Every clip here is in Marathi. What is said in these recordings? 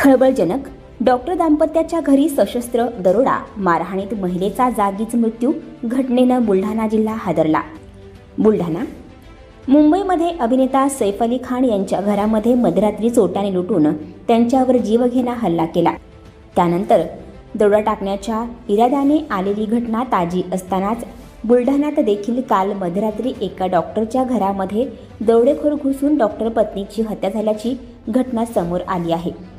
खळबळजनक. डॉक्टर दाम्पत्याच्या घरी सशस्त्र दरोडा, मारहाणीत महिलेचा जागीच मृत्यू. घटनेनं बुलढाणा जिल्हा हादरला. बुलढाणा. मुंबईमध्ये अभिनेता सैफ अली खान यांच्या घरामध्ये मध्यरात्री चोरट्याने लुटून त्यांच्यावर जीवघेणा हल्ला केला. त्यानंतर दरोडा टाकण्याच्या इराद्याने आलेली घटना ताजी असतानाच बुलढाण्यात देखील काल मध्यरात्री एका डॉक्टरच्या घरामध्ये दरोडेखोर घुसून डॉक्टर पत्नीची हत्या झाल्याची घटना समोर आली आहे.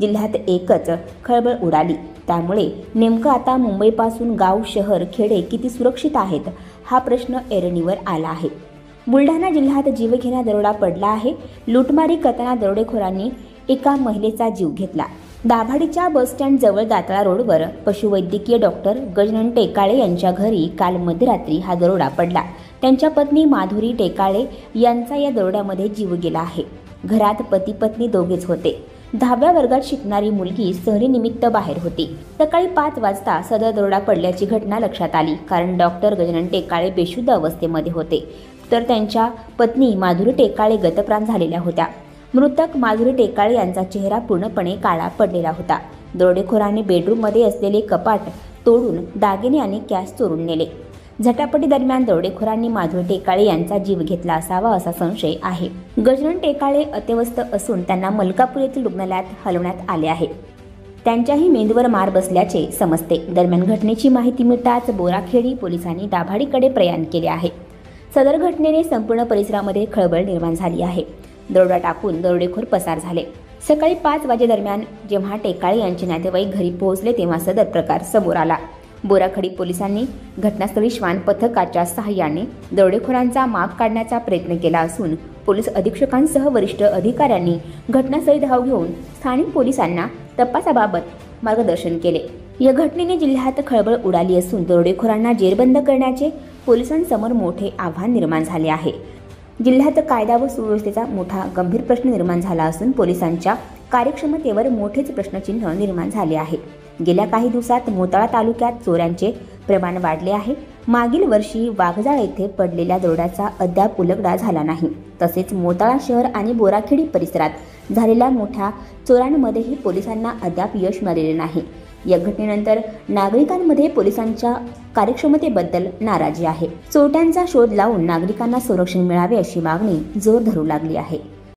जिल्ह्यात एकच खळबळ उडाली. त्यामुळे नेमकं आता मुंबईपासून गाव, शहर, खेडे किती सुरक्षित आहेत हा प्रश्न ऐरणीवर आला आहे. बुलढाणा जिल्ह्यात जीवघेणा दरोडा पडला आहे. लूटमारी करताना दरोडेखोरांनी एका महिलेचा जीव घेतला. दाभाडीच्या बसस्टँड जवळ दातळा रोडवर पशुवैद्यकीय डॉक्टर गजानन टेकाळे यांच्या घरी काल मध्यरात्री हा दरोडा पडला. त्यांच्या पत्नी माधुरी टेकाळे यांचा या दरोड्यामध्ये जीव गेला आहे. घरात पती पत्नी दोघेच होते. 10व्या वर्गात शिकणारी मुलगी सहलीनिमित्त बाहेर होती. सकाळी 5 वाजता सदर दरोडा पडल्याची घटना लक्षात आली, कारण डॉक्टर गजानन टेकाळे बेशुद्ध अवस्थेमध्ये होते, तर त्यांच्या पत्नी माधुरी टेकाळे गतप्राण झालेल्या होत्या. मृतक माधुरी टेकाळे यांचा चेहरा पूर्णपणे काळा पडलेला होता. दरोडेखोरांनी बेडरूममध्ये असलेले कपाट तोडून दागिने आणि कॅश चोरून नेले. झटापटी दरम्यान दरोडेखोरांनी माधुरी टेकाळे यांचा जीव घेतला असावा असा संशय आहे. गजानन टेकाळे अत्यवस्थ असून त्यांना मलकापूर येथील रुग्णालयात हलवण्यात आले आहे. त्यांच्याही मेंदूवर मार बसल्याचे समजते. दरम्यान घटनेची माहिती मिळताच बोराखेडी पोलिसांनी दाभाडीकडे प्रयाण केले आहे. सदर घटनेने संपूर्ण परिसरामध्ये खळबळ निर्माण झाली आहे. दरोडा टाकून दरोडेखोर पसार झाले. सकाळी 5 वाजेदरम्यान जेव्हा टेकाळे यांचे नातेवाईक घरी पोहोचले तेव्हा सदर प्रकार समोर आला. बोराखडी पोलिसांनी घटनास्थळी श्वान पथकाच्या सहाय्याने दरोडेखोरांचा माग काढण्याचा प्रयत्न केला असून पोलीस अधीक्षकांसह वरिष्ठ अधिकाऱ्यांनी घटनास्थळी धाव घेऊन स्थानिक पोलिसांना तपासाबाबत मार्गदर्शन केले. या घटनेने जिल्ह्यात खळबळ उडाली असून दरोडेखोरांना जेरबंद करण्याचे पोलिसांसमोर मोठे आव्हान निर्माण झाले आहे. जिल्ह्यात कायदा व सुव्यवस्थेचा मोठा गंभीर प्रश्न निर्माण झाला असून पोलिसांच्या कार्यक्षमतेवर मोठेच प्रश्नचिन्ह निर्माण झाले आहे. गेल्या काही दिवसात मोताळा तालुक्यात चोऱ्यांचे प्रमाण वाढले आहे. मागील वर्षी वाघजाळ येथे पडलेल्या दरोड्याचा अद्याप उलगडा झाला नाही. तसेच मोताळा शहर आणि बोराखेडी परिसरात झालेल्या मोठ्या चोरांमध्येही पोलिसांना अद्याप यश मिळालेले नाही. या घटनेनंतर नागरिकांमध्ये पोलिसांच्या कार्यक्षमतेबद्दल नाराजी आहे. चोरट्यांचा शोध लावून नागरिकांना संरक्षण मिळावे अशी मागणी जोर धरू लागली आहे.